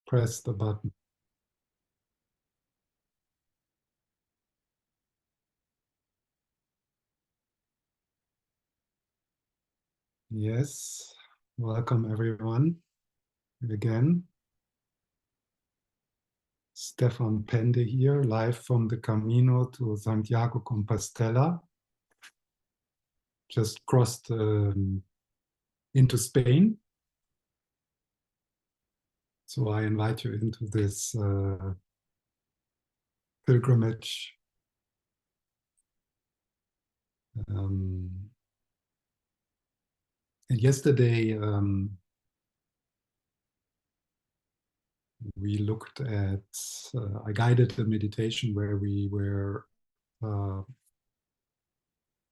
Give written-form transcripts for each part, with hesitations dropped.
press the button. Yes, welcome everyone again. Stephan Pende here, live from the Camino to Santiago Compostela. Just crossed into Spain. So I invite you into this pilgrimage. And yesterday we looked at, I guided a meditation where we were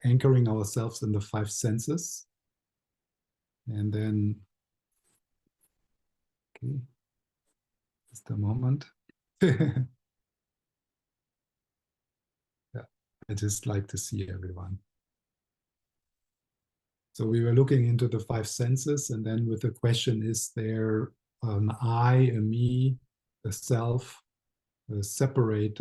anchoring ourselves in the five senses. And then, okay, just a moment. Yeah, I just like to see everyone. So we were looking into the five senses, and then with the question, is there an I, a me, a self, separate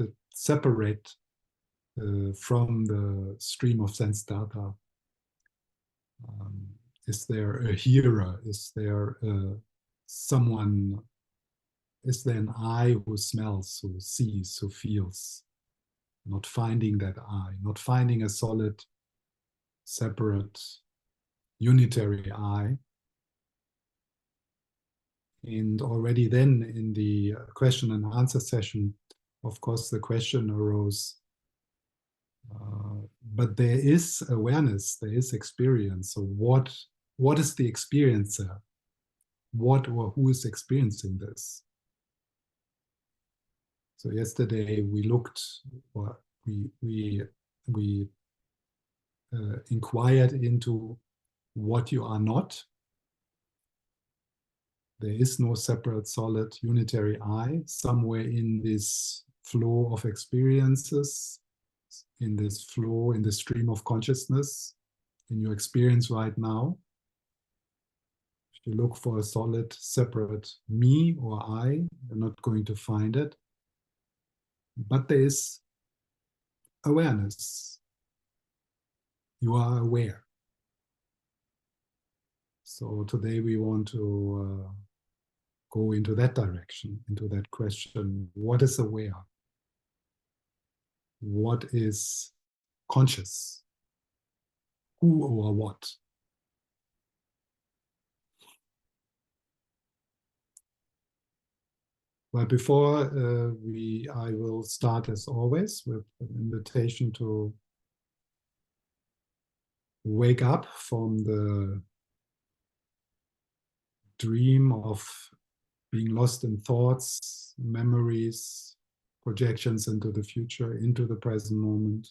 from the stream of sense data? Is there a hearer? Is there someone? Is there an I who smells, who sees, who feels? Not finding that I, not finding a solid, separate, unitary I. And already then in the question and answer session, of course, the question arose, but there is awareness, there is experience. So what is the experiencer? What or who is experiencing this? So yesterday we looked, or we inquired into what you are not. There is no separate, solid, unitary I. Somewhere in this flow of experiences, in this flow, in the stream of consciousness, in your experience right now, if you look for a solid, separate me or I, you're not going to find it. But there is awareness. You are aware. So today we want to go into that direction, into that question. What is aware? What is conscious? Who or what? Well, before I will start as always with an invitation to wake up from the dream of being lost in thoughts, memories, projections into the future, into the present moment.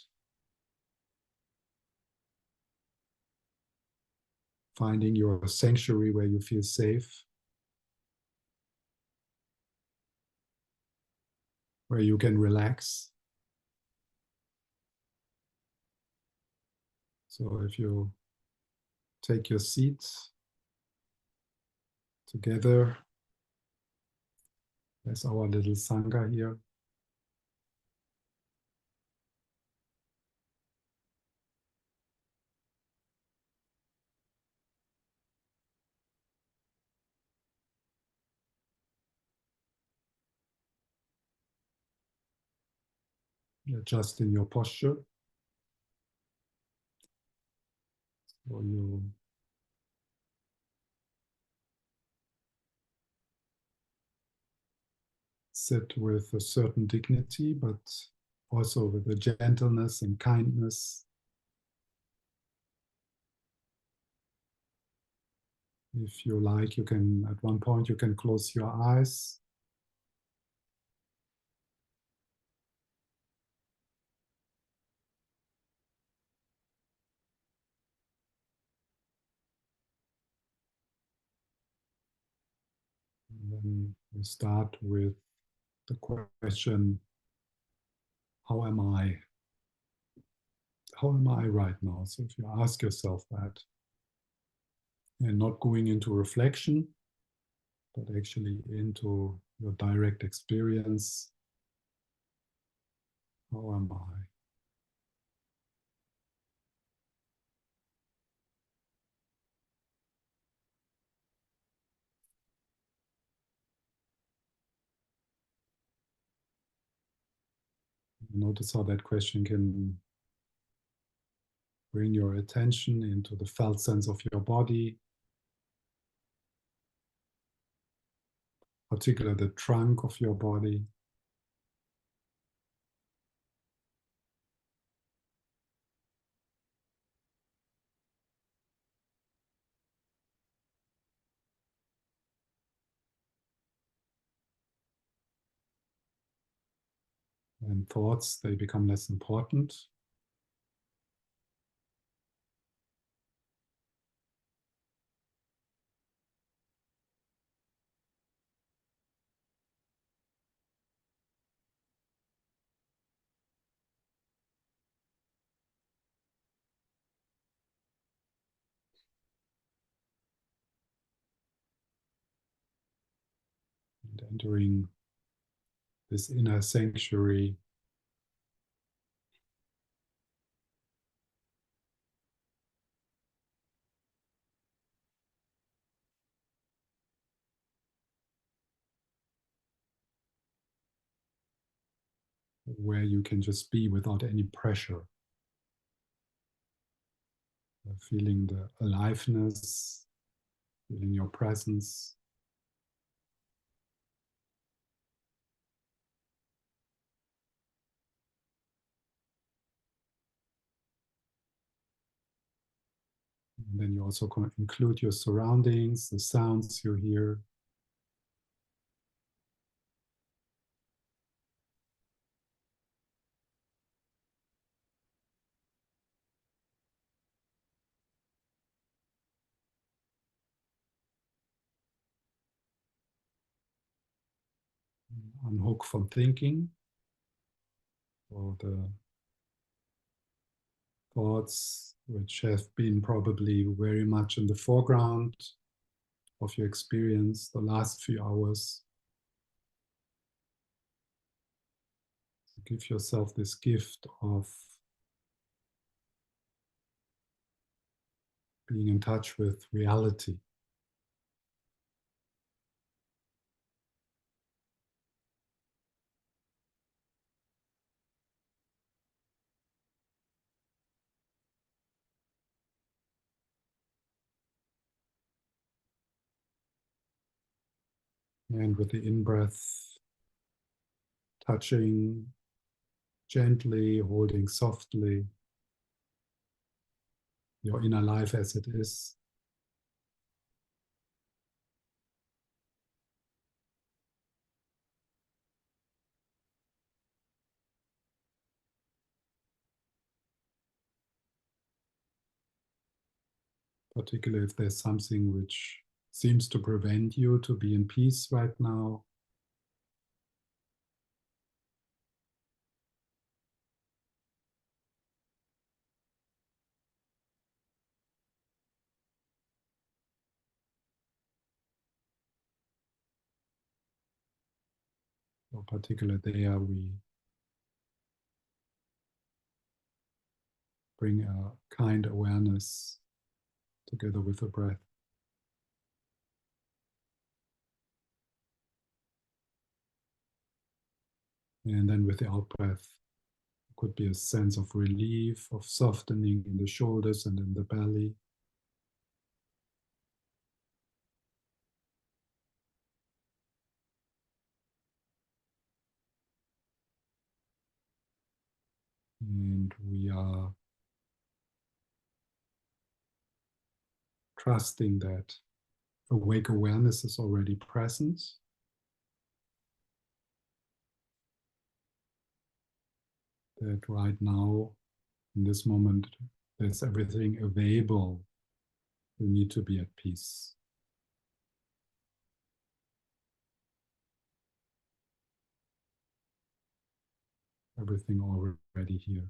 Finding your sanctuary where you feel safe, where you can relax. So if you take your seat together, there's our little Sangha here. Adjust in your posture. So you sit with a certain dignity, but also with a gentleness and kindness. If you like, you can, at one point, you can close your eyes. And then we start with the question, how am I? How am I right now? So if you ask yourself that, and not going into reflection, but actually into your direct experience. How am I? Notice how that question can bring your attention into the felt sense of your body, particularly the trunk of your body. And thoughts, they become less important. And entering this inner sanctuary where you can just be without any pressure, feeling the aliveness, feeling your presence. And then you also include your surroundings, the sounds you hear. Unhook from thinking or the thoughts which have been probably very much in the foreground of your experience the last few hours. So give yourself this gift of being in touch with reality. And with the in-breath, touching gently, holding softly your inner life as it is. Particularly if there's something which seems to prevent you to be in peace right now. Or particularly there, we bring a kind awareness together with the breath. And then with the out breath, it could be a sense of relief, of softening in the shoulders and in the belly. And we are trusting that awake awareness is already present, that right now, in this moment, there's everything available. You need to be at peace. Everything already here.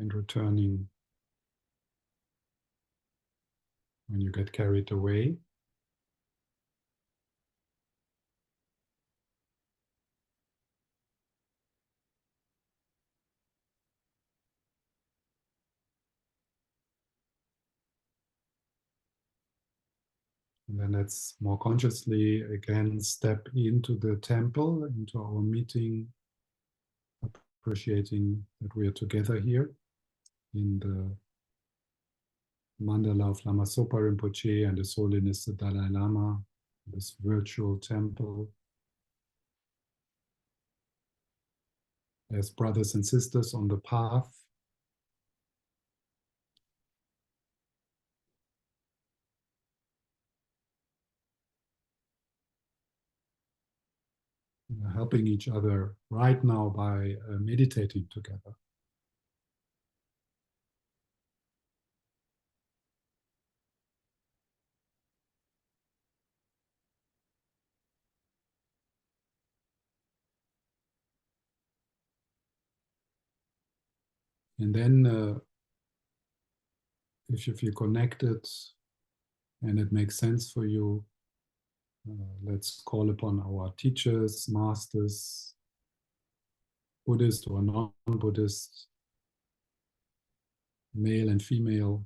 and returning when you get carried away. And then let's more consciously again step into the temple, into our meeting, appreciating that we are together here in the mandala of Lama Zopa Rinpoche and His Holiness the Dalai Lama, this virtual temple, as brothers and sisters on the path. Helping each other right now by meditating together. And then if you feel connected and it makes sense for you, let's call upon our teachers, masters, Buddhist or non-Buddhist, male and female,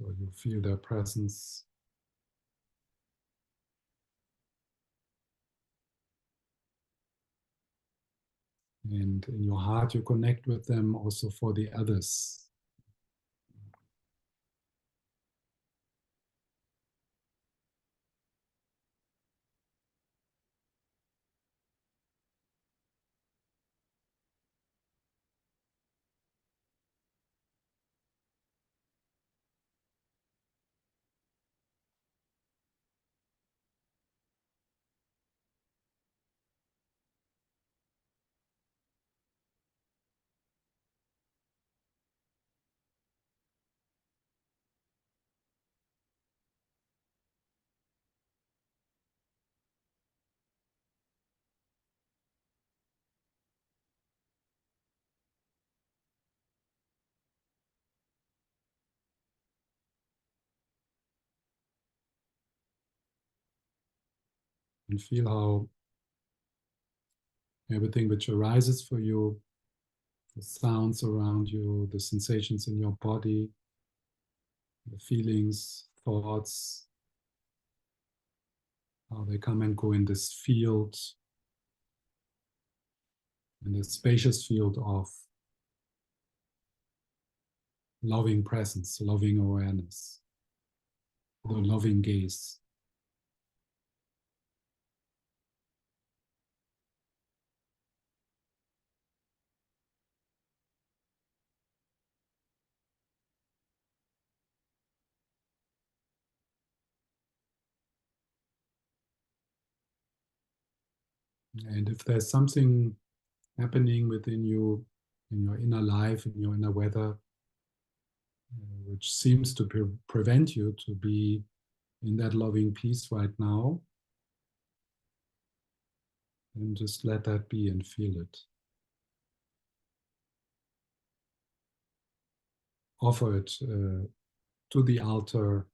so you feel their presence. And in your heart, you connect with them also for the others. And feel how everything which arises for you, the sounds around you, the sensations in your body, the feelings, thoughts, how they come and go in this field, in this spacious field of loving presence, loving awareness, the loving gaze. And if there's something happening within you, in your inner life, in your inner weather, which seems to prevent you to be in that loving peace right now, then just let that be and feel it. Offer it to the altar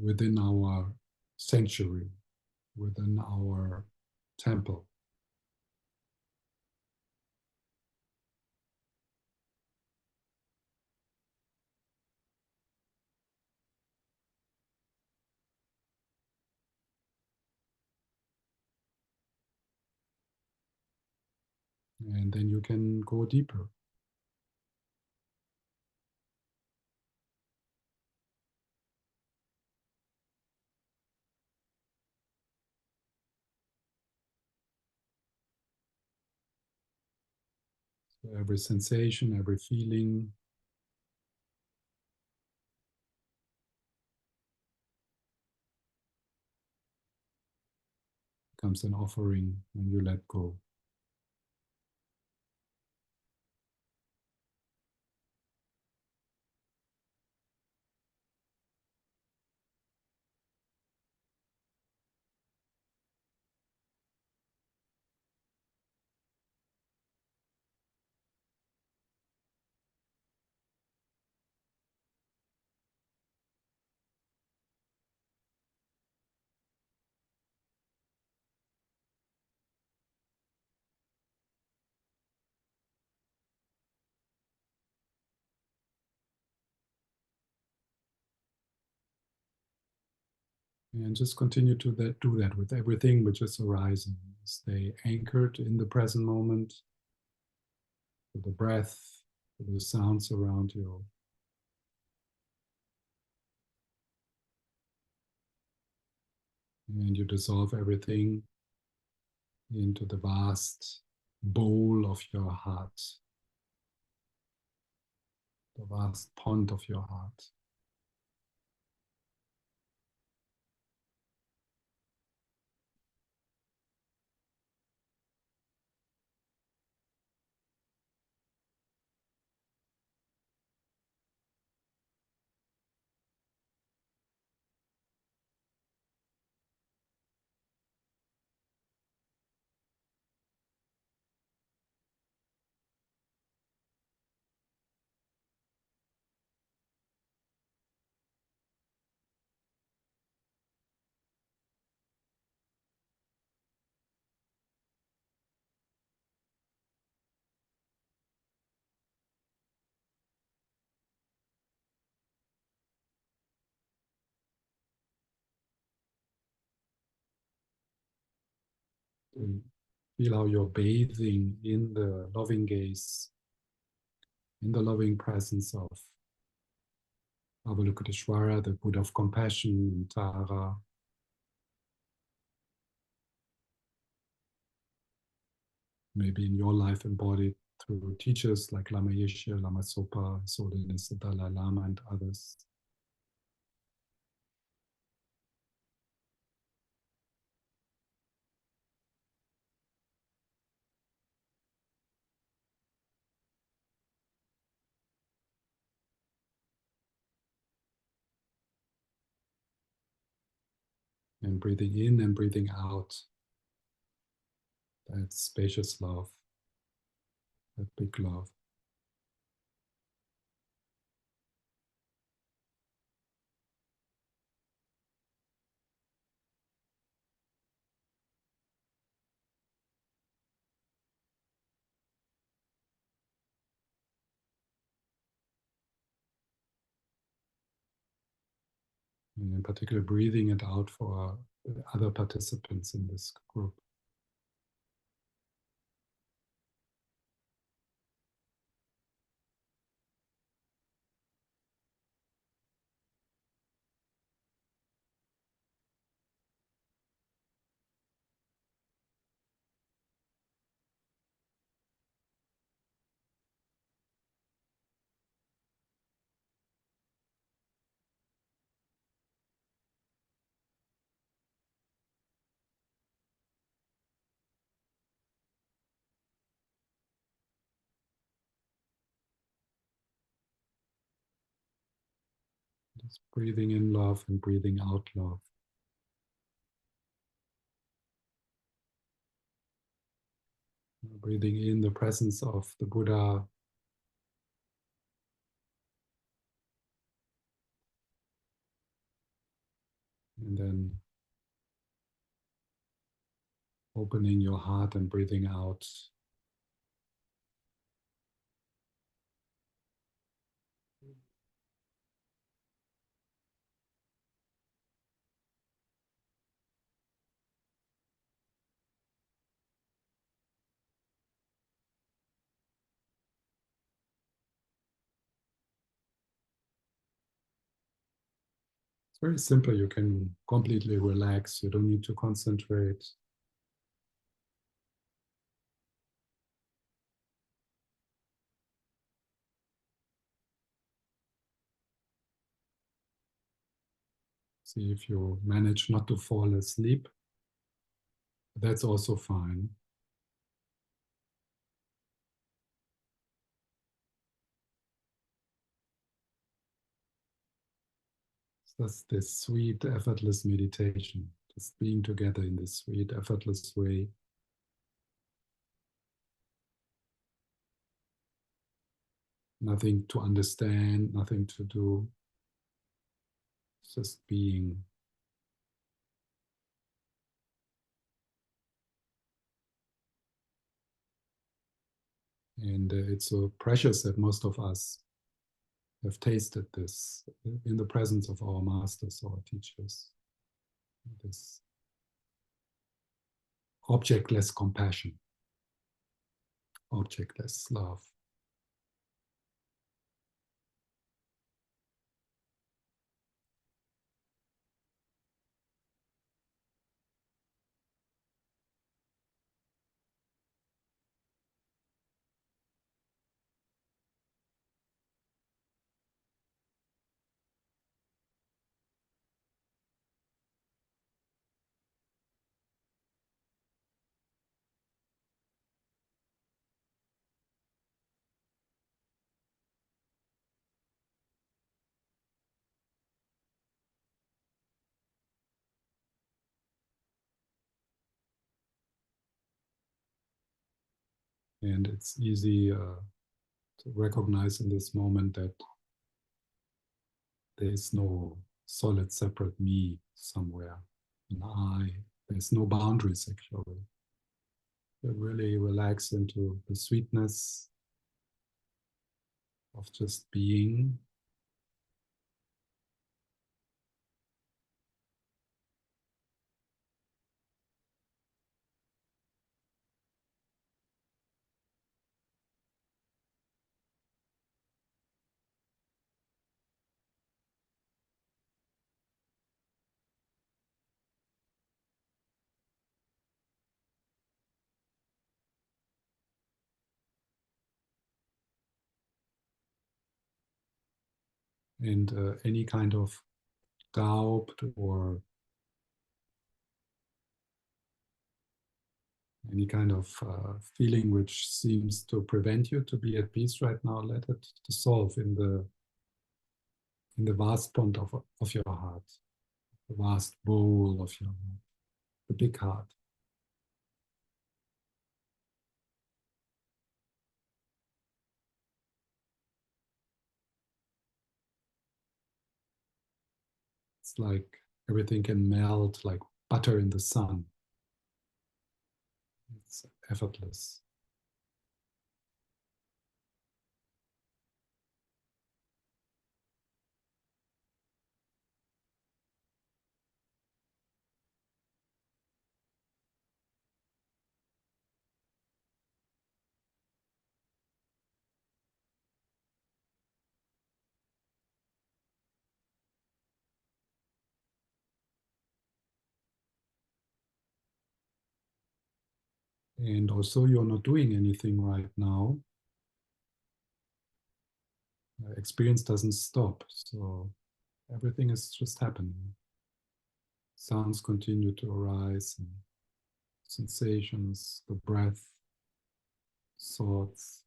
within our sanctuary, within our temple. And then you can go deeper. So every sensation, every feeling, becomes an offering when you let go. And just continue to do that with everything which is arising. Stay anchored in the present moment, to the breath, to the sounds around you. And you dissolve everything into the vast bowl of your heart, the vast pond of your heart. And feel how you're bathing in the loving gaze, in the loving presence of Avalokiteshvara, the Buddha of compassion, and Tara. Maybe in your life embodied through teachers like Lama Yeshe, Lama Zopa, His Holiness the Dalai Lama, and others. And breathing in and breathing out that spacious love, that big love. And in particular, breathing it out for other participants in this group. Just breathing in love and breathing out love. Breathing in the presence of the Buddha, and then opening your heart and breathing out It's very simple. You can completely relax. You don't need to concentrate. See if you manage not to fall asleep. That's also fine. Just this sweet, effortless meditation, just being together in this sweet, effortless way. Nothing to understand, nothing to do, just being. And it's so precious that most of us have tasted this in the presence of our masters, our teachers. This objectless compassion, objectless love. And it's easy to recognize in this moment that there is no solid separate me somewhere, an I. There's no boundaries actually. You really relax into the sweetness of just being. And any kind of doubt or any kind of feeling which seems to prevent you to be at peace right now, let it dissolve in the vast pond of your heart, the vast bowl of your heart, the big heart. It's like everything can melt like butter in the sun. It's effortless. And also, you're not doing anything right now. Experience doesn't stop. So everything is just happening. Sounds continue to arise, and sensations, the breath, thoughts.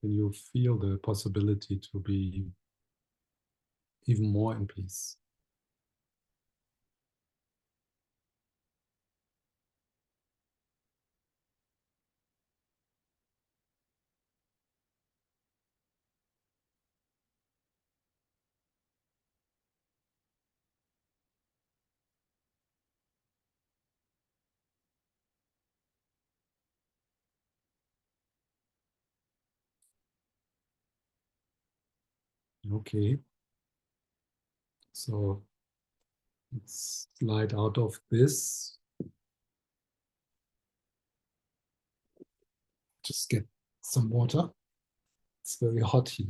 Can you feel the possibility to be even more in peace? Okay. So let's slide out of this. Just get some water. It's very hot here.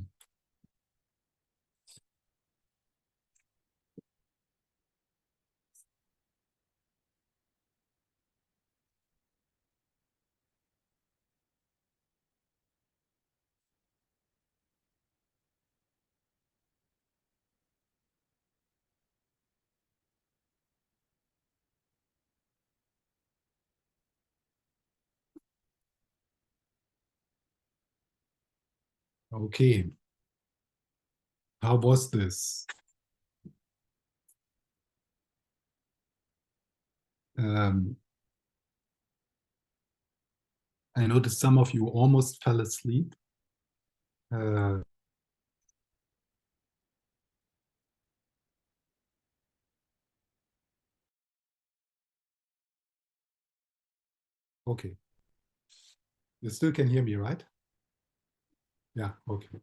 Okay. How was this? Um, I noticed some of you almost fell asleep. Uh, okay. You still can hear me, right? Yeah, okay.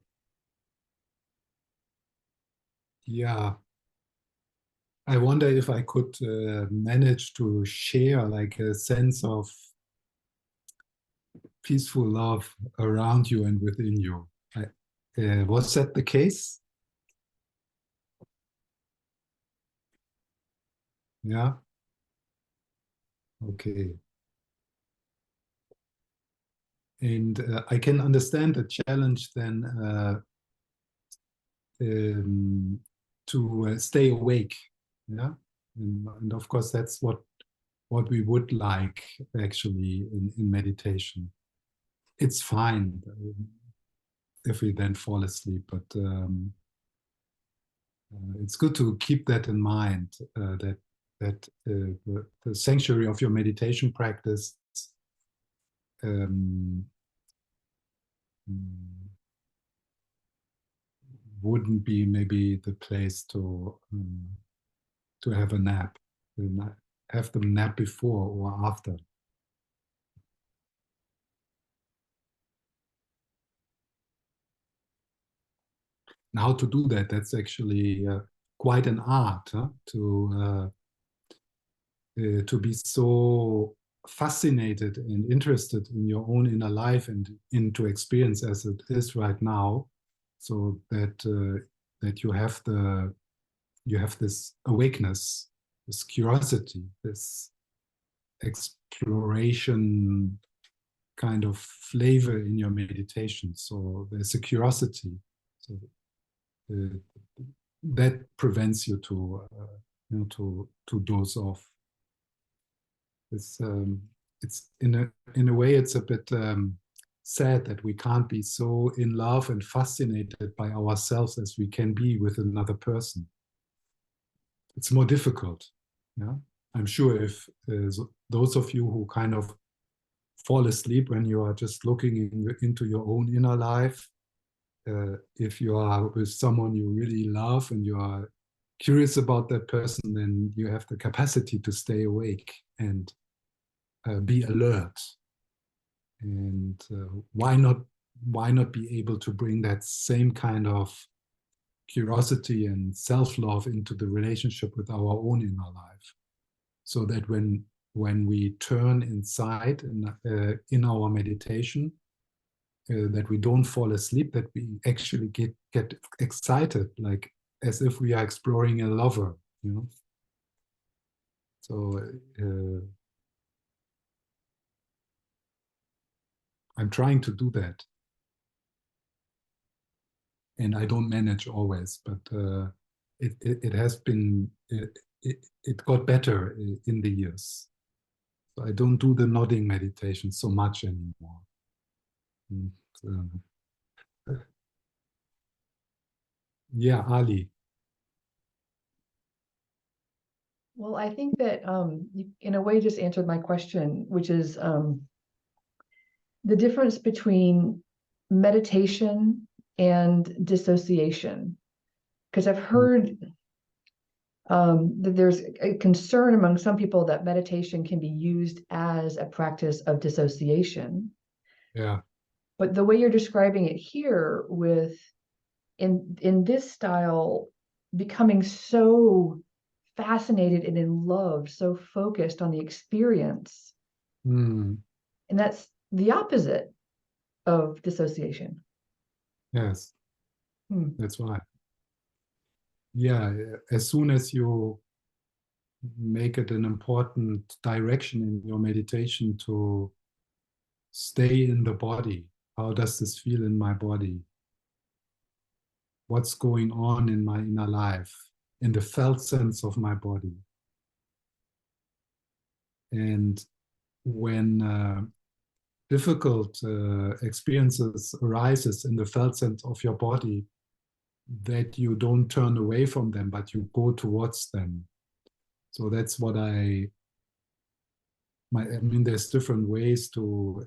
Yeah. I wonder if I could manage to share like a sense of peaceful love around you and within you. Was that the case? Yeah. Okay. And I can understand the challenge then um, to stay awake. Yeah. And of course, that's what we would like actually in meditation. It's fine if we then fall asleep, but it's good to keep that in mind that the sanctuary of your meditation practice um, wouldn't be maybe the place to have a nap, have the nap before or after. And how to do that? That's actually quite an art, huh? To be so fascinated and interested in your own inner life and into experience as it is right now, so that you have this awakeness, this curiosity, this exploration kind of flavor in your meditation. So there's a curiosity. So uh, that prevents you to doze off. It's in a way it's a bit sad that we can't be so in love and fascinated by ourselves as we can be with another person. It's more difficult. Yeah, I'm sure if those of you who kind of fall asleep when you are just looking into your own inner life, if you are with someone you really love and you are curious about that person, then you have the capacity to stay awake and be alert. And why not be able to bring that same kind of curiosity and self-love into the relationship with our own inner life, so that when we turn inside in our meditation, that we don't fall asleep, that we actually get excited, like as if we are exploring a lover, you know. So I'm trying to do that, and I don't manage always, but it has been it got better in the years. So I don't do the nodding meditation so much anymore. And, yeah, Ali. Well, I think that you, in a way, just answered my question, which is the difference between meditation and dissociation. Because I've heard that there's a concern among some people that meditation can be used as a practice of dissociation. Yeah. But the way you're describing it here with in this style, becoming so fascinated and in love, so focused on the experience. Mm, And that's the opposite of dissociation. yes, Hmm. that's right. Yeah, as soon as you make it an important direction in your meditation to stay in the body. How does this feel in my body? What's going on in my inner life, in the felt sense of my body? And when difficult experiences arises in the felt sense of your body, that you don't turn away from them, but you go towards them. So that's what I mean, there's different ways to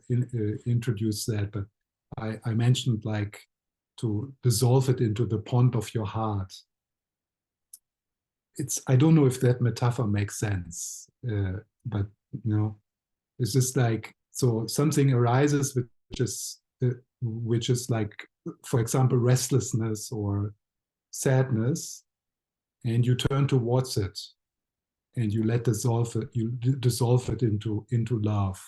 introduce that, but I mentioned like to dissolve it into the pond of your heart. I don't know if that metaphor makes sense, but you know, it's just like, so something arises which is like, for example, restlessness or sadness, and you turn towards it and you dissolve it into love.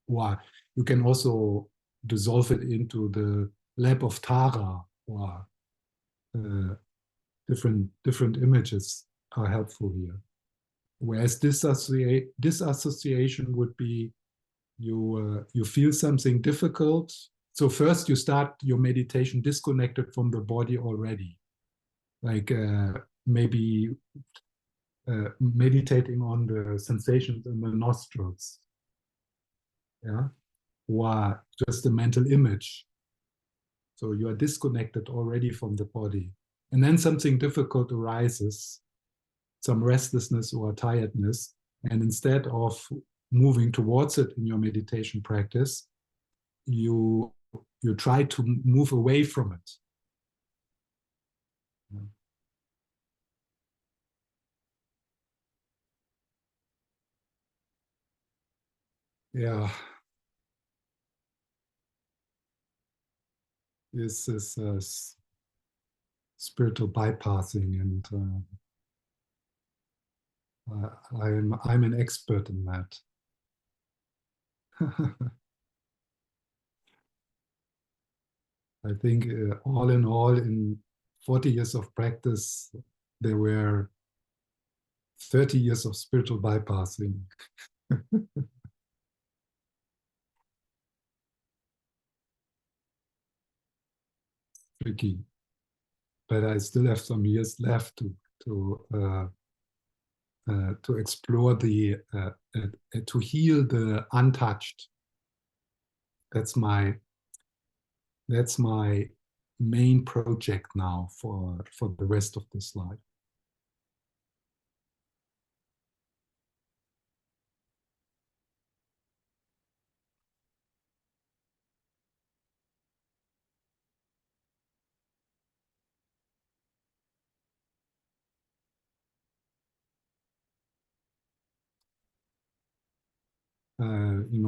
Or you can also dissolve it into the lap of Tara, or uh, different images are helpful here. Whereas disassociation would be you feel something difficult. So first you start your meditation disconnected from the body already, like maybe meditating on the sensations in the nostrils, yeah, or just a mental image. So you are disconnected already from the body. And then something difficult arises, some restlessness or tiredness. And instead of moving towards it in your meditation practice, you you try to move away from it. Yeah, this is spiritual bypassing, and I'm an expert in that. I think all in all, in 40 years of practice, there were 30 years of spiritual bypassing. Tricky, but I still have some years left to explore to heal the untouched. That's my that's my main project now for the rest of this life.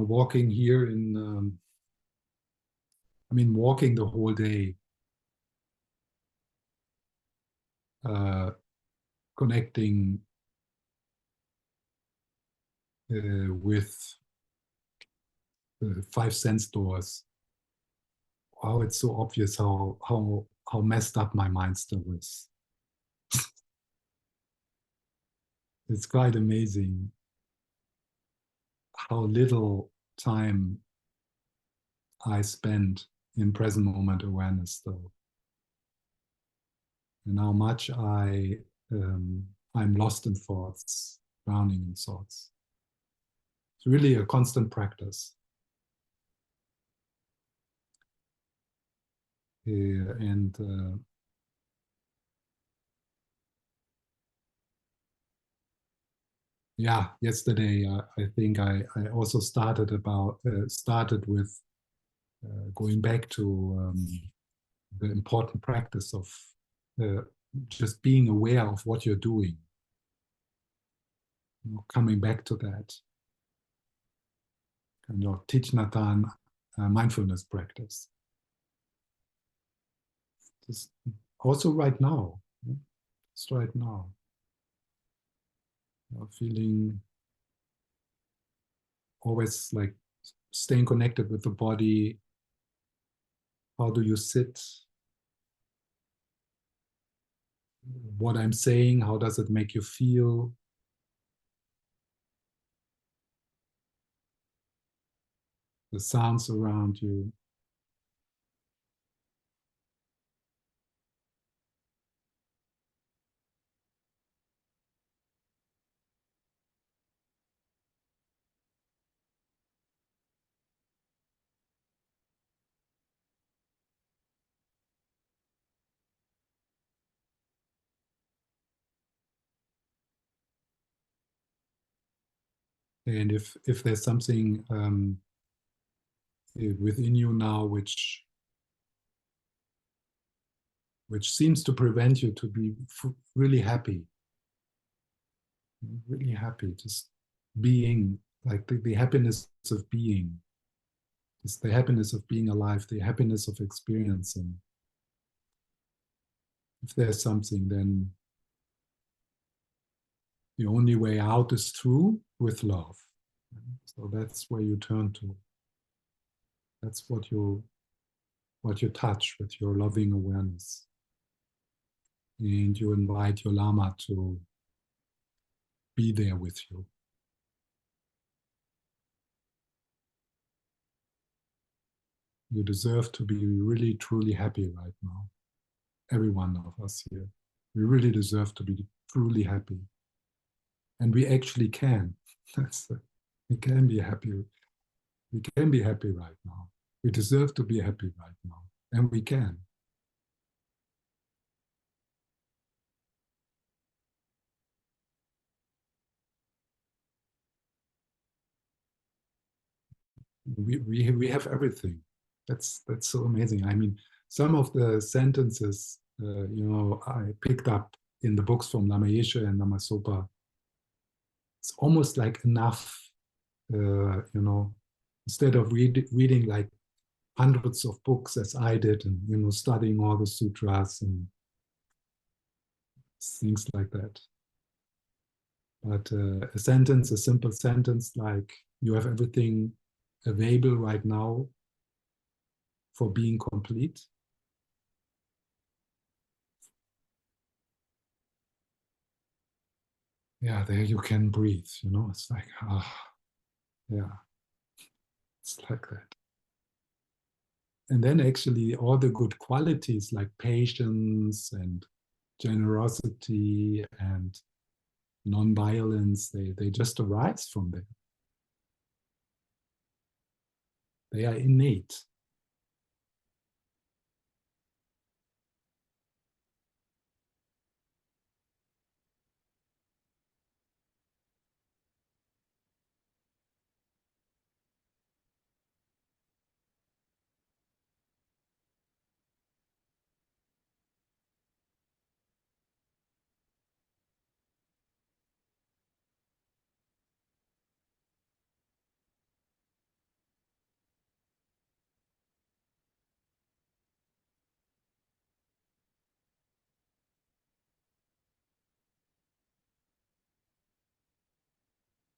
Walking here walking the whole day, connecting with five sense doors. Wow, it's so obvious how messed up my mind still is. It's quite amazing how little time I spend in present moment awareness, though, and how much I'm lost in thoughts, drowning in thoughts. It's really a constant practice. And yeah, yesterday I think I also started with going back to the important practice of uh, just being aware of what you're doing, coming back to that kind of Thich Nhat Hanh mindfulness practice. Just also right now, just right now, feeling always like staying connected with the body. How do you sit? What I'm saying, how does it make you feel? The sounds around you. And if there's something within you now which seems to prevent you to be really happy, just being, like the happiness of being, it's the happiness of being alive, the happiness of experiencing. If there's something, then the only way out is through with love. So that's where you turn to. That's what you touch with your loving awareness. And you invite your Lama to be there with you. You deserve to be really, truly happy right now. Every one of us here. We really deserve to be truly happy. And we actually can. We can be happy. We can be happy right now. We deserve to be happy right now. And we can. We have everything. That's so amazing. I mean, some of the sentences, I picked up in the books from Lama Yeshe and Lama Zopa. It's almost like enough, instead of reading like hundreds of books as I did, and studying all the sutras and things like that. But a simple sentence like, you have everything available right now for being complete. Yeah, there you can breathe, it's like, yeah, it's like that. And then actually all the good qualities like patience and generosity and non-violence, they just arise from there. They are innate.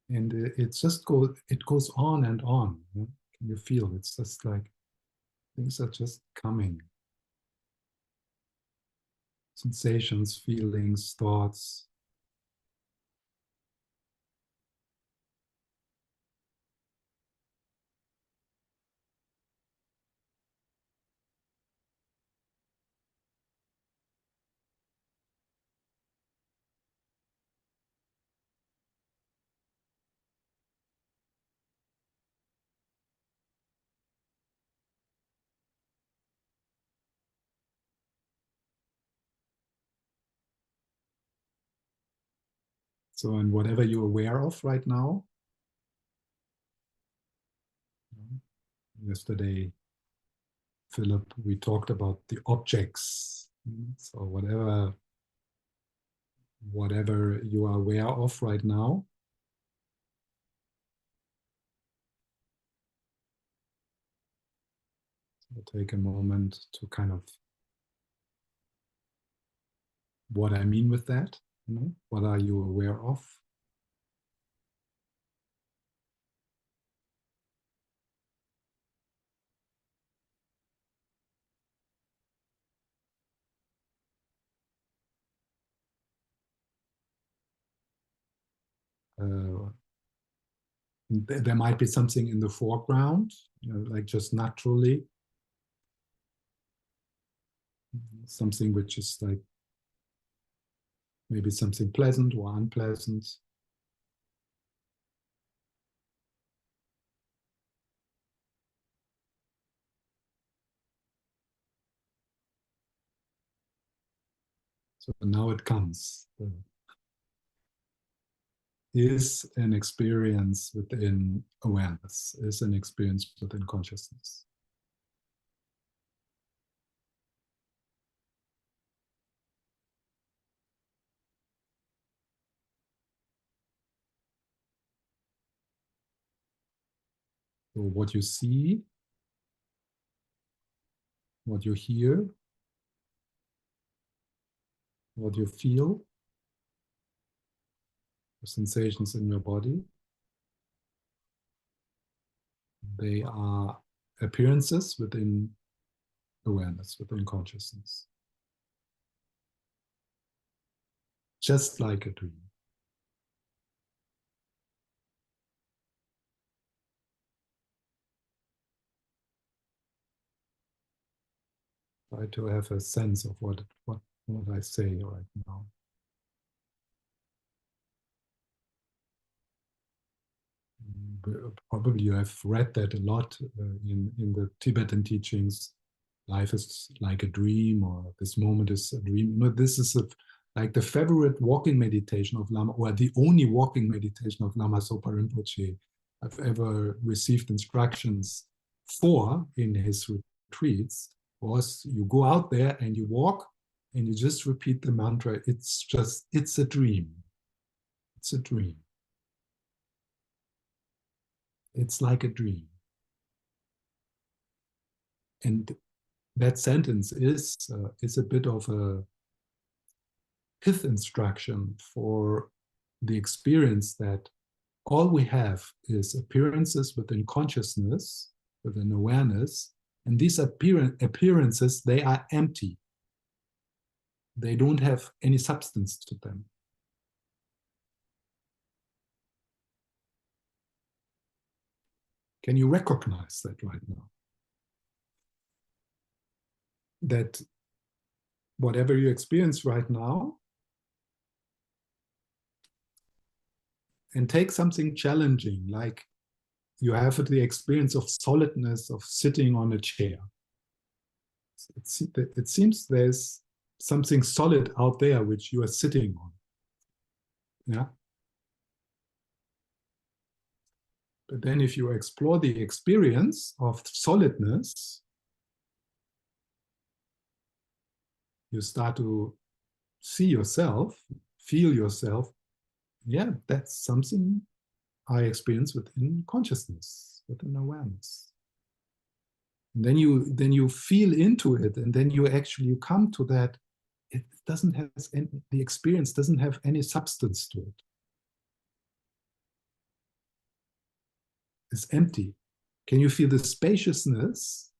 And it goes on and on. Can you feel? It's just like things are just coming. Sensations, feelings, thoughts. So, and whatever you're aware of right now, yesterday, Philip, we talked about the objects. So whatever you are aware of right now, so take a moment to kind of what I mean with that. What are you aware of? Uh, there might be something in the foreground, like just naturally, something which is like maybe something pleasant or unpleasant. So now it comes. Is an experience within awareness, is an experience within consciousness. So what you see, what you hear, what you feel, the sensations in your body, they are appearances within awareness, within consciousness. Just like a dream. Try to have a sense of what I say right now. Probably you have read that a lot in the Tibetan teachings. Life is like a dream, or this moment is a dream. This is like the favorite walking meditation of Lama, or the only walking meditation of Lama Zopa Rinpoche I've ever received instructions for in his retreats. Was you go out there and you walk and you just repeat the mantra. It's a dream. It's a dream. It's like a dream. And that sentence is a bit of a pith instruction for the experience that all we have is appearances within consciousness, within awareness, and these appearances, they are empty. They don't have any substance to them. Can you recognize that right now? That whatever you experience right now, and take something challenging, like you have the experience of solidness of sitting on a chair. It seems there's something solid out there which you are sitting on. Yeah. But then if you explore the experience of solidness, you start to see yourself, feel yourself. Yeah, that's something I experience within consciousness, within awareness. And then you feel into it, and then you come to that. It doesn't have any, the experience doesn't have any substance to it. It's empty. Can you feel the spaciousness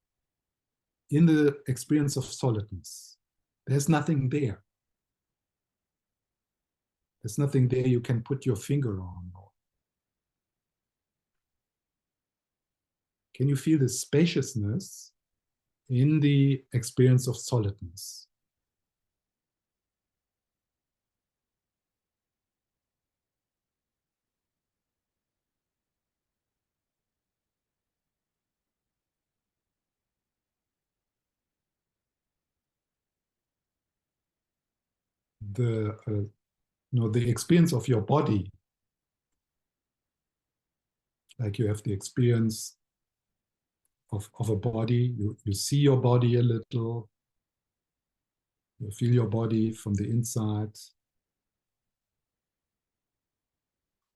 in the experience of solidness? There's nothing there. There's nothing there you can put your finger on. Can you feel the spaciousness in the experience of solidness? The experience of your body, like you have the experience of a body, you see your body a little, you feel your body from the inside.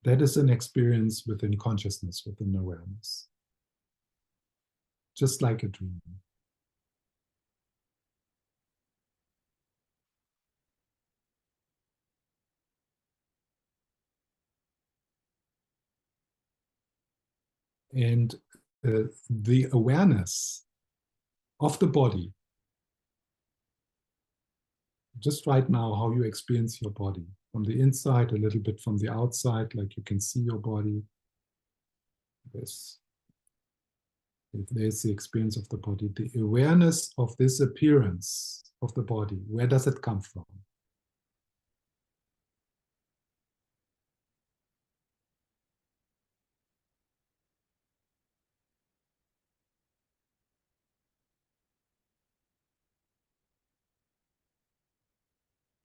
That is an experience within consciousness, within awareness. Just like a dream. And the awareness of the body, just right now, how you experience your body from the inside, a little bit from the outside, like you can see your body. There's the experience of the body. The awareness of this appearance of the body, where does it come from?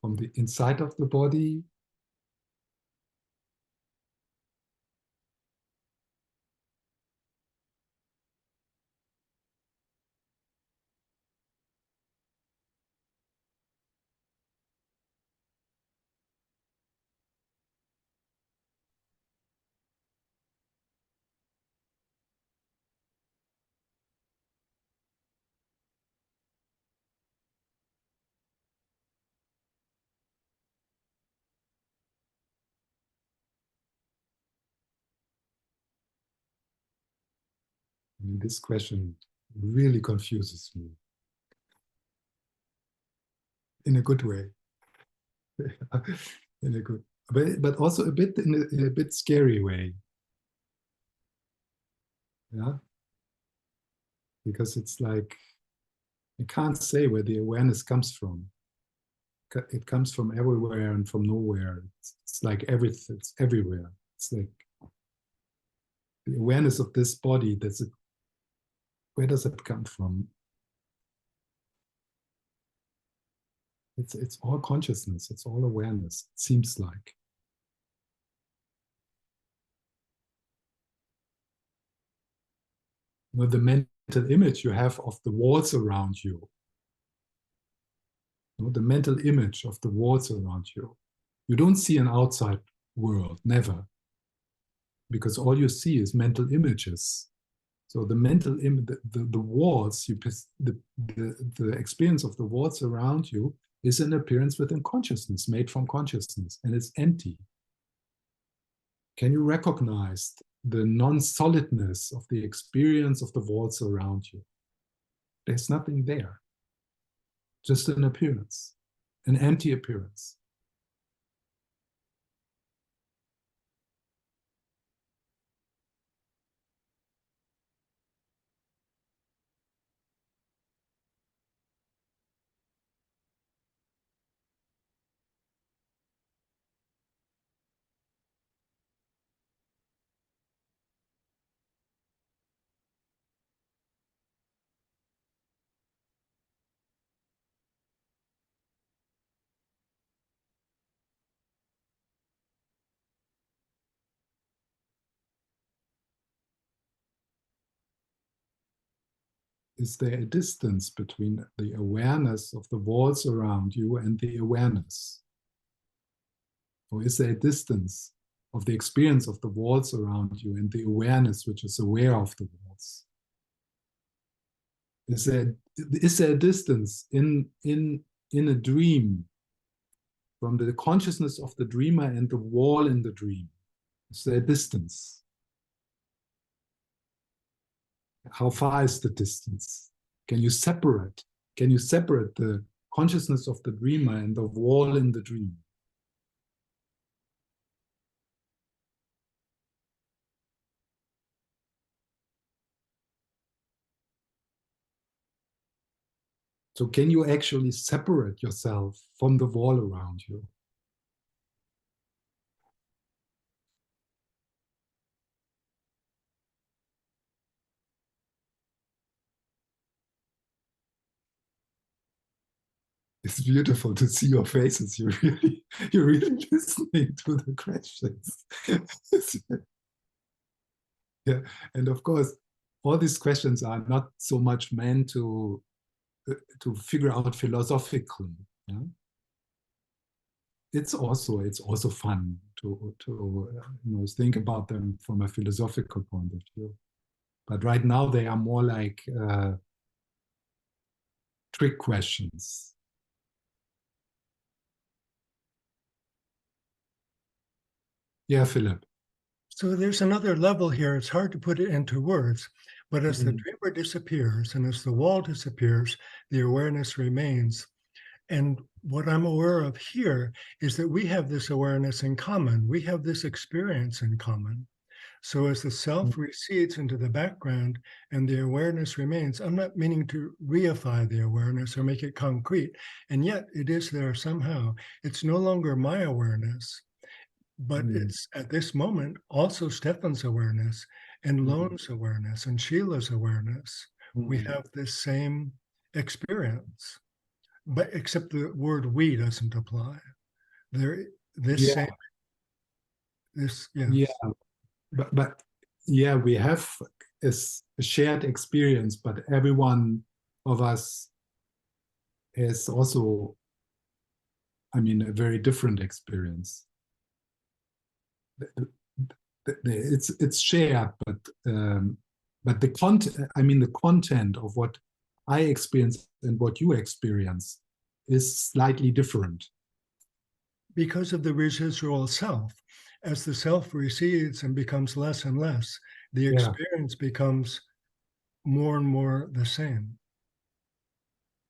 From the inside of the body, this question really confuses me in a good way. In a good, but also a bit in a bit scary way. Yeah, because it's like you can't say where the awareness comes from. It comes from everywhere and from nowhere. It's like everything. It's everywhere. It's like the awareness of this body. That's it. Where does it come from? It's all consciousness. It's all awareness. It seems like. You know, the mental image you have of the walls around you. You know, the mental image of the walls around you. You don't see an outside world, never, because all you see is mental images. So the mental image, the walls, the experience of the walls around you is an appearance within consciousness, made from consciousness, and it's empty. Can you recognize the non-solidness of the experience of the walls around you? There's nothing there, just an appearance, an empty appearance. Is there a distance between the awareness of the walls around you and the awareness? Or is there a distance of the experience of the walls around you and the awareness which is aware of the walls? Is there a distance in a dream from the consciousness of the dreamer and the wall in the dream? Is there a distance? How far is the distance? Can you separate? Can you separate the consciousness of the dreamer and the wall in the dream? So can you actually separate yourself from the wall around you? It's beautiful to see your faces. You're really listening to the questions. Yeah, and of course, all these questions are not so much meant to figure out philosophically. Yeah? It's also fun to think about them from a philosophical point of view. But right now they are more like trick questions. Yeah, Philip. So there's another level here. It's hard to put it into words, but as the Mm, dreamer disappears and as the wall disappears, the awareness remains. And what I'm aware of here is that we have this awareness in common. We have this experience in common. So as the mm, self recedes into the background and the awareness remains, I'm not meaning to reify the awareness or make it concrete. And yet it is there somehow. It's no longer my awareness, but mm, it's at this moment also Stephan's awareness and mm, Lone's awareness and Sheila's awareness. We mm. have this same experience, but except the word we doesn't apply. There, this Yeah, same, this, yeah, yes. but yeah, we have a shared experience, but every one of us has also, I mean, a very different experience. It's shared, but the content, I mean, the content of what I experience and what you experience is slightly different. Because of the residual self. As the self recedes and becomes less and less, the Yeah. experience becomes more and more the same.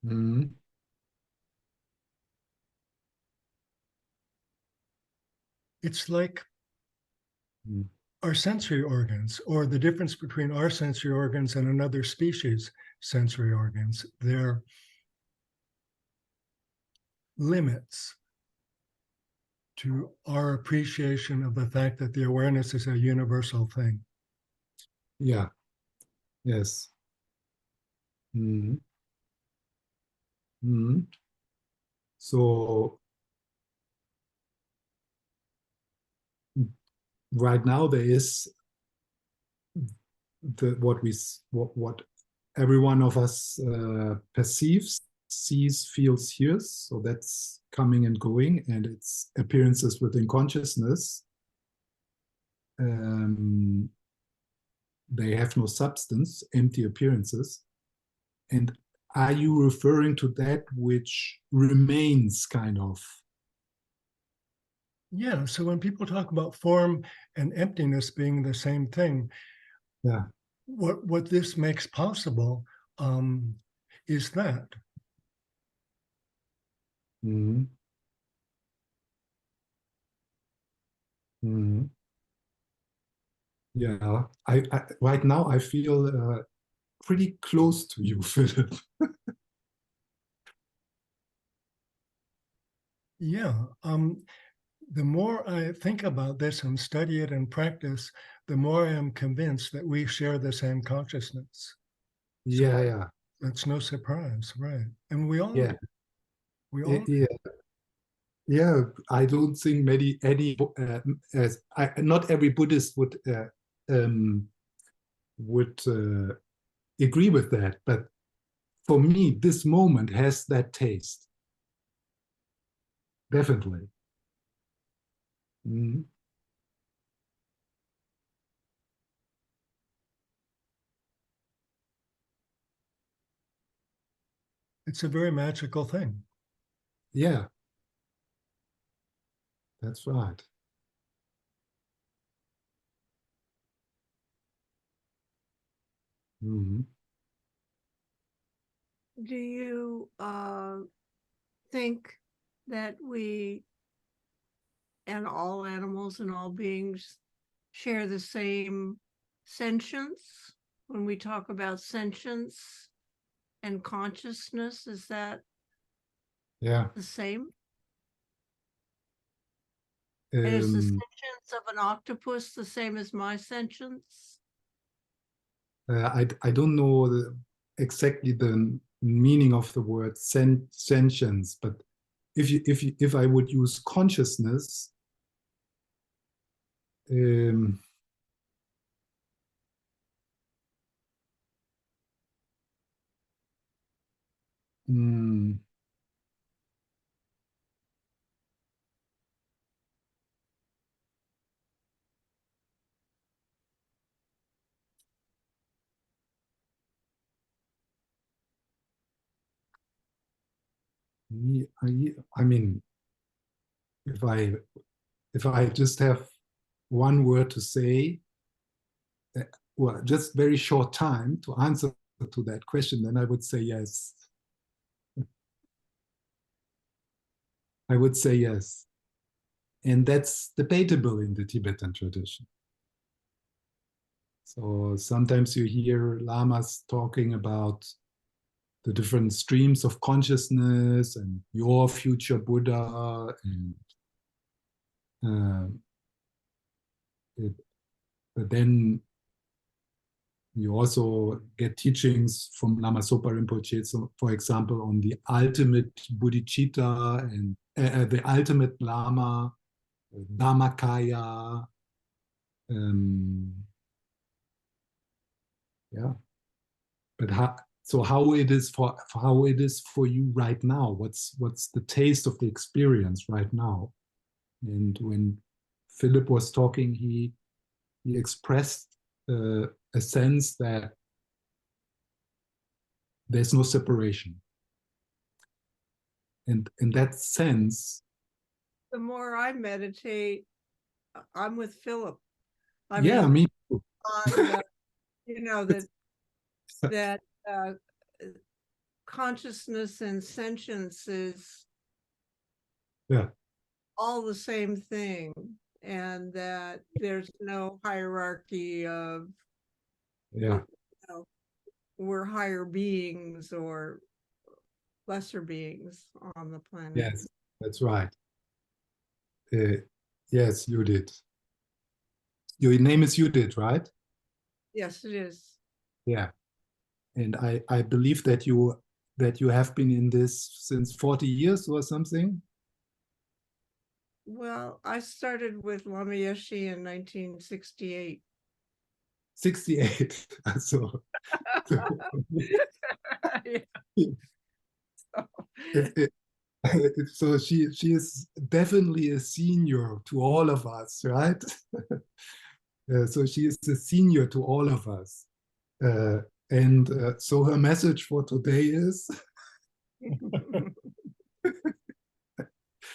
Mhm. It's like Mm. our sensory organs, or the difference between our sensory organs and another species' sensory organs. They're limits to our appreciation of the fact that the awareness is a universal thing. Yeah. Yes. Mhm. Mhm. So right now there is what every one of us perceives, sees, feels, hears. So that's coming and going, and its appearances within consciousness. Um, they have no substance, empty appearances. And are you referring to that which remains kind of? Yeah, so when people talk about form and emptiness being the same thing, Yeah. what this makes possible is that. Mhm. Mhm. Yeah. I right now I feel pretty close to you, Philip. Yeah, the more I think about this and study it and practice, the more I am convinced that we share the same consciousness. So Yeah, yeah, it's no surprise, right? And we all yeah, do. We all do. yeah, yeah. I don't think not every Buddhist um, would agree with that, but for me, this moment has that taste, definitely. Mhm. It's a very magical thing. Yeah, that's right. Mhm. Do you think that we and all animals and all beings share the same sentience? When we talk about sentience and consciousness, is that Yeah. the same? And is the Um, sentience of an octopus the same as my sentience? I don't know exactly the meaning of the word sentience, but if I would use consciousness, um, mm, I mean, if I if I just have one word to say, well, just very short time to answer to that question, then I would say yes. I would say yes. And that's debatable in the Tibetan tradition. So sometimes you hear lamas talking about the different streams of consciousness and your future Buddha, and but then you also get teachings from Lama Zopa Rinpoche, so for example, on the ultimate bodhicitta and the ultimate Lama, Dharmakaya. Yeah, but how it is for you right now? What's the taste of the experience right now? And when Philip was talking, he expressed a sense that there's no separation. And in that sense, The more I meditate, I'm with Philip. I yeah, mean, me too. you know, that consciousness and sentience is Yeah, all the same thing, and that there's no hierarchy of, yeah, you know, we're higher beings or lesser beings on the planet. yes, that's right. Yes, Judith. Your name is Judith, right? Yes, it is. Yeah. And I believe that you have been in this since 40 years or something. Well, I started with Lama Yeshe in 1968. 68. So, so she is definitely a senior to all of us, right? So she is a senior to all of us. And so her message for today is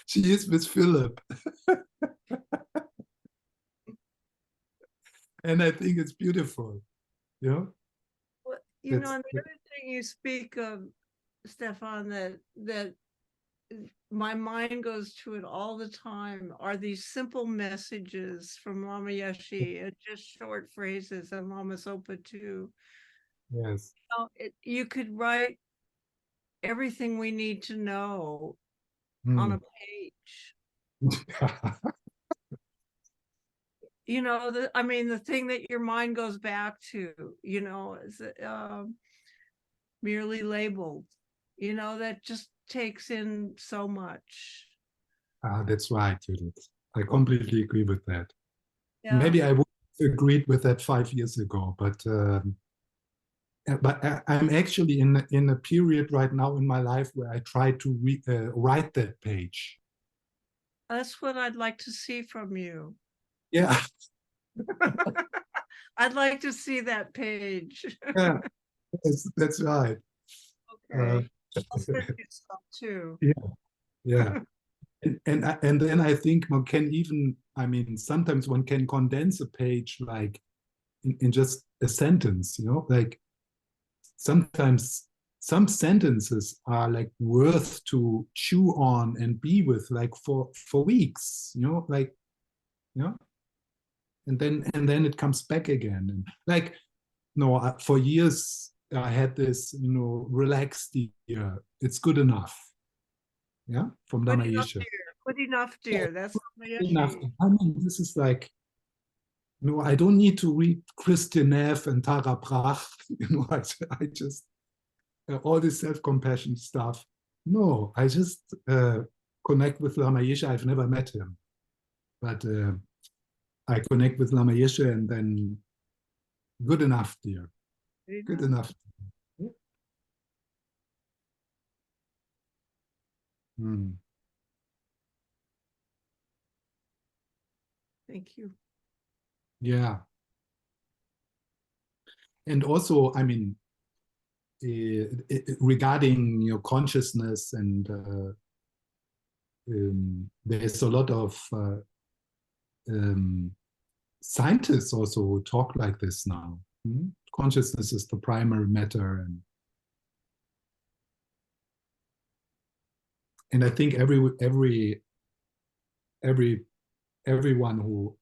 she is with Philip. And I think it's beautiful. Yeah. Well, you know, and the other thing you speak of, Stephan, that my mind goes to it all the time, are these simple messages from Lama Yeshe, just short phrases, and Lama Zopa too. Yes. You could write everything we need to know on a page. You know, I mean, the thing that your mind goes back to, you know, is merely labeled, you know, that just takes in so much. That's right, Judith. I completely agree with that. Yeah. Maybe I would have agreed with that 5 years ago, but I'm actually in a period right now in my life where I try to write that page. That's what I'd like to see from you. Yeah. I'd like to see that page. Yeah, that's right. Okay. I'll send you some too. Yeah, yeah. And then I think one can even, I mean, sometimes one can condense a page like in just a sentence, you know, like sometimes some sentences are like worth to chew on and be with like for weeks, you know, like, you know, and then it comes back again. And like, no, for years I had this, you know, relaxed ear. It's good enough. Yeah, from Lama Yeshe. Good enough, dear. That's Good enough. I mean, this is like, you know, I don't need to read Christian Neff and Tara Brach. You know, I just all this self-compassion stuff. No, I just connect with Lama Yeshe. I've never met him, but I connect with Lama Yeshe, and then good enough, dear. Good enough. Yeah. Thank you. Yeah. And also, I mean, regarding your consciousness, and there's a lot of scientists also talk like this now. Consciousness is the primary matter, and I think everyone who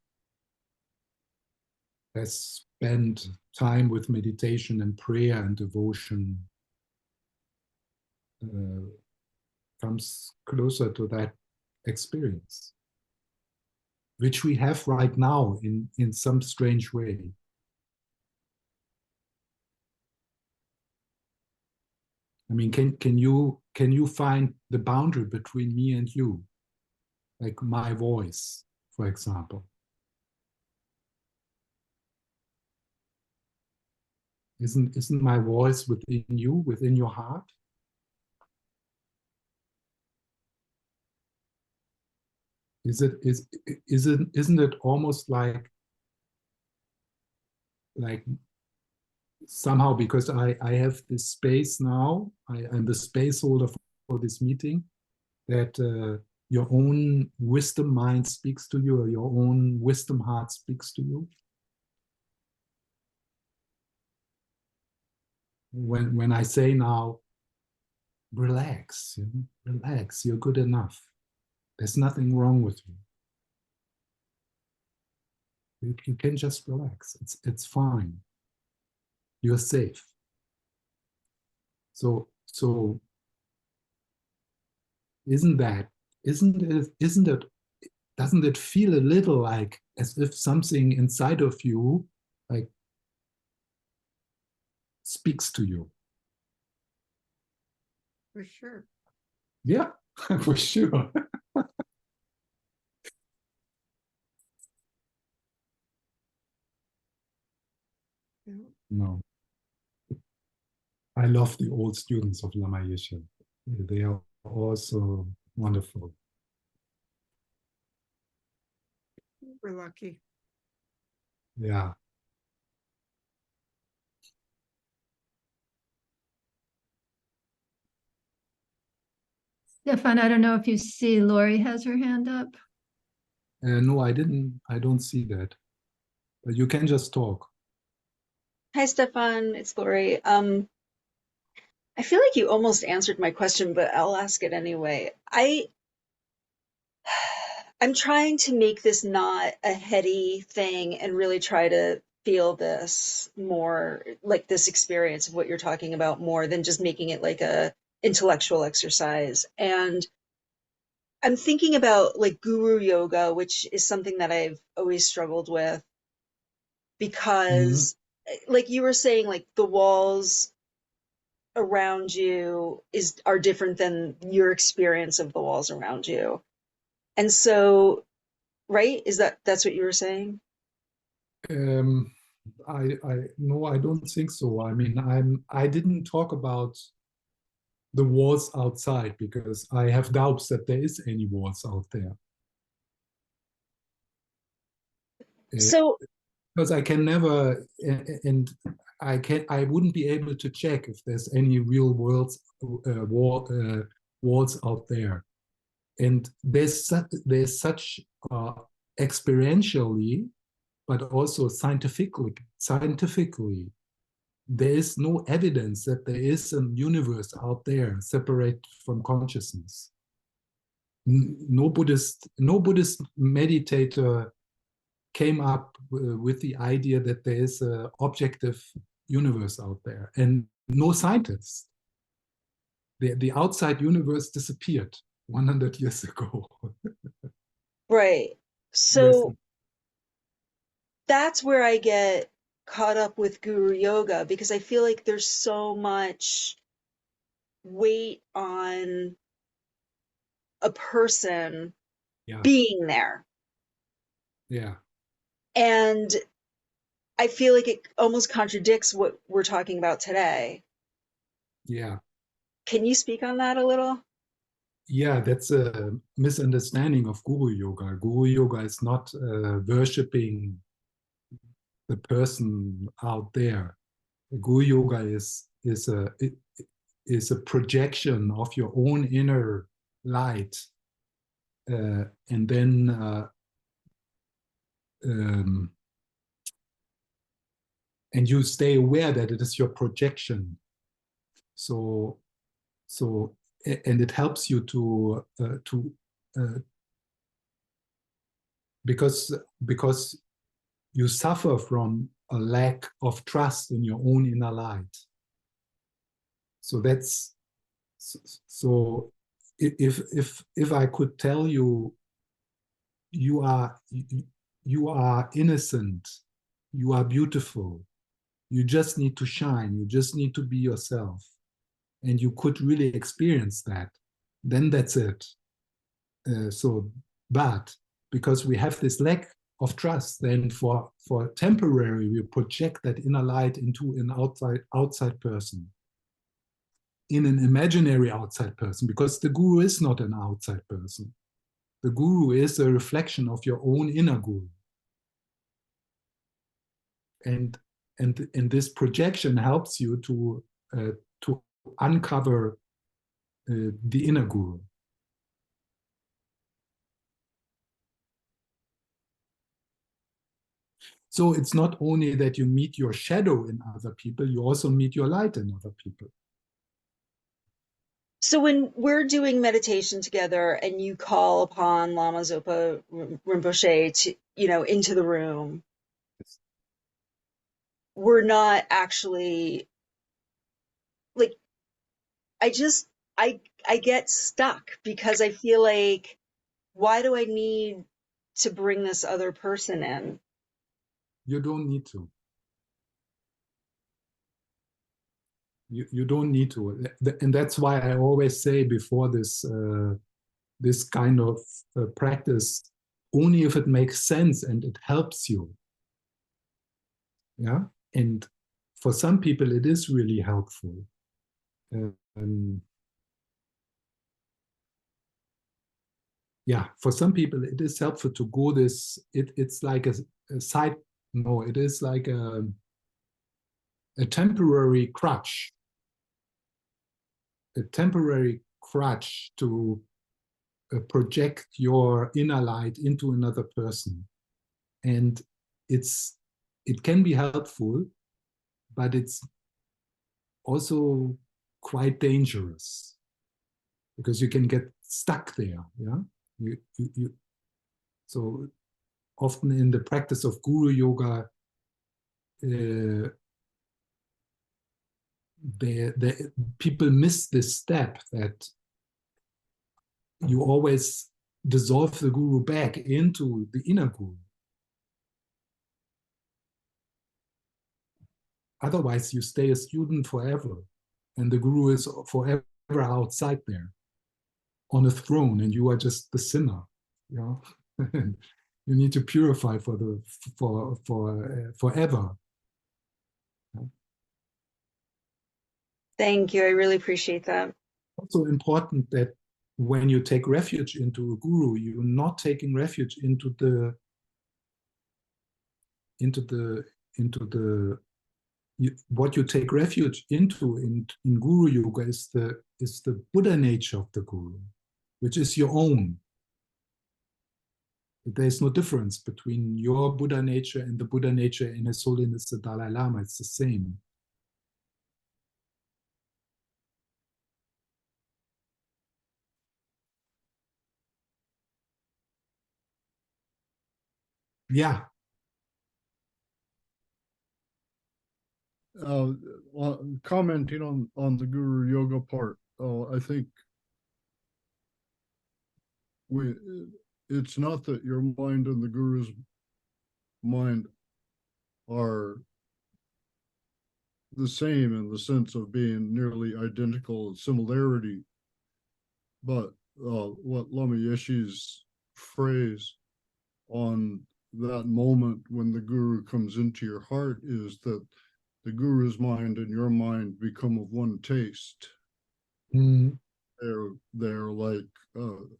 has spent time with meditation and prayer and devotion comes closer to that experience, which we have right now in some strange way. I mean, can you find the boundary between me and you, like my voice, for example? Isn't my voice within you, within your heart? Isn't it almost like somehow, because I have this space now, I'm the space holder for this meeting, that your own wisdom mind speaks to you, or your own wisdom heart speaks to you? When I say now, relax, relax, you're good enough. There's nothing wrong with you. You can just relax. It's fine. You're safe. So doesn't it feel a little like as if something inside of you like speaks to you? For sure. Yeah, for sure. No. I love the old students of Lama Yeshe. They are also wonderful. We're lucky. Yeah. Stephan, I don't know if you see Lori has her hand up. No, I didn't. I don't see that. But you can just talk. Hi, Stephan. It's Lori. I feel like you almost answered my question, but I'll ask it anyway. I'm trying to make this not a heady thing and really try to feel this more like this experience of what you're talking about more than just making it like a intellectual exercise. And I'm thinking about like guru yoga, which is something that I've always struggled with because like you were saying, like the walls around you are different than your experience of the walls around you. And so, right? That's what you were saying? I no, I don't think so. I mean, I didn't talk about the walls outside because I have doubts that there is any walls out there. So because I can never, and I wouldn't be able to check if there's any real walls out there. And there's such experientially, but also scientifically, there is no evidence that there is a universe out there separate from consciousness. No Buddhist meditator came up with the idea that there is an objective universe out there, and no scientist. The outside universe disappeared 100 years ago. right. So that's where I get caught up with guru yoga, because I feel like there's so much weight on a person being there. Yeah. And I feel like it almost contradicts what we're talking about today. Yeah. Can you speak on that a little? Yeah, that's a misunderstanding of guru yoga. Guru yoga is not worshipping the person out there. Guru yoga is a projection of your own inner light, and then and you stay aware that it is your projection. So and it helps you to because you suffer from a lack of trust in your own inner light. So that's so if I could tell you, you are innocent, you are beautiful, you just need to shine, you just need to be yourself, and you could really experience that, then that's it. But because we have this lack of trust, then for temporary, we project that inner light into an outside person, in an imaginary outside person, because the guru is not an outside person. The guru is a reflection of your own inner guru. And this projection helps you to uncover the inner guru. So it's not only that you meet your shadow in other people, you also meet your light in other people. So when we're doing meditation together and you call upon Lama Zopa Rinpoche to, into the room, we're not actually like, I get stuck because I feel like, why do I need to bring this other person in? You don't need to. You don't need to. And that's why I always say before this this kind of practice, only if it makes sense and it helps you. Yeah. And for some people, it is really helpful. Yeah, for some people, it is helpful to go this. It's like a side. No, it is like a temporary crutch. A temporary crutch to project your inner light into another person. And it can be helpful, but it's also quite dangerous because you can get stuck there. Yeah, so often in the practice of guru yoga, people miss this step that you always dissolve the guru back into the inner guru. Otherwise, you stay a student forever, and the guru is forever outside there on a throne, and you are just the sinner. You need to purify forever. Thank you. I really appreciate that. Also important that when you take refuge into a guru, you're not taking refuge into the what you take refuge into in guru yoga is the Buddha nature of the guru, which is your own. There's no difference between your Buddha nature and the Buddha nature in His Holiness the Dalai Lama. It's the same. Yeah. Commenting on the guru yoga part, I think it's not that your mind and the guru's mind are the same in the sense of being nearly identical similarity, but what Lama Yeshe's phrase on that moment when the guru comes into your heart is that the guru's mind and your mind become of one taste. Mm. They're like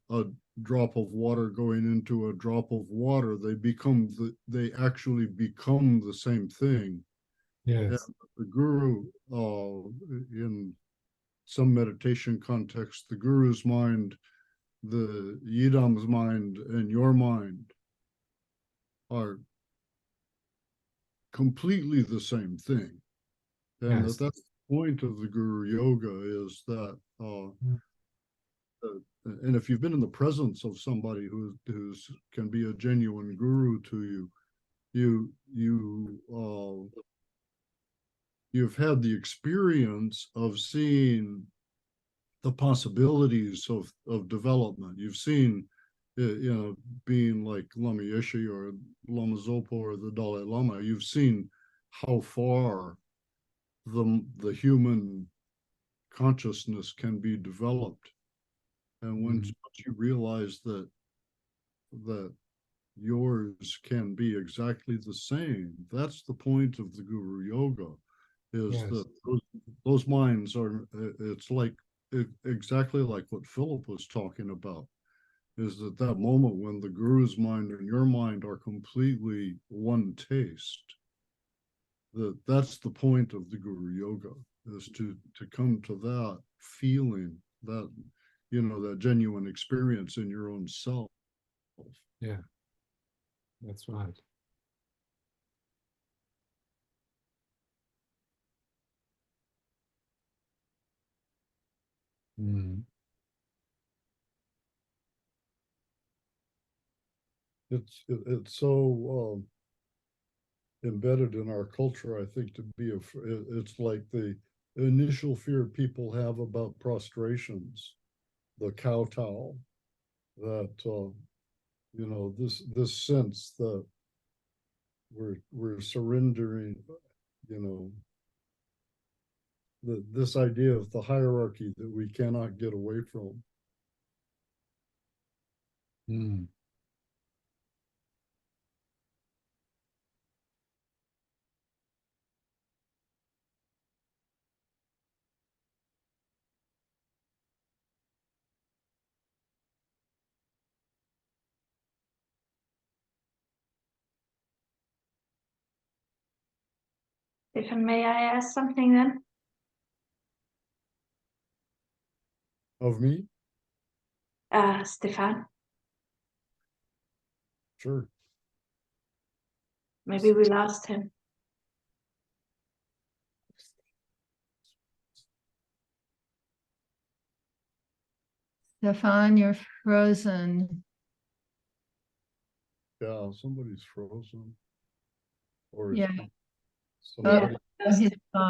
a drop of water going into a drop of water. They actually become the same thing. Yes. And the guru, in some meditation context, the guru's mind, the yidam's mind, and your mind are completely the same thing. And Yes. that's the point of the Guru Yoga, is that and if you've been in the presence of somebody who's can be a genuine guru to you, you've had the experience of seeing the possibilities of development. You've seen, being like Lama Yeshe or Lama Zopo or the Dalai Lama, you've seen how far the human consciousness can be developed. And once you realize that yours can be exactly the same, that's the point of the Guru Yoga, is Yes. that those minds are, it's like exactly like what Philip was talking about, is that moment when the Guru's mind and your mind are completely one taste. That's the point of the Guru Yoga, is to come to that feeling, that that genuine experience in your own self. Yeah, that's right. Mm. It's so embedded in our culture, I think, to be it's like the initial fear people have about prostrations, the kowtow, that this sense that we're surrendering, this idea of the hierarchy that we cannot get away from. Mm. Stephan, may I ask something then? Of me? Stephan, Sure. maybe we lost him. Stephan, you're frozen. Yeah, somebody's frozen. Or Yeah. somebody. Oh, he's gone.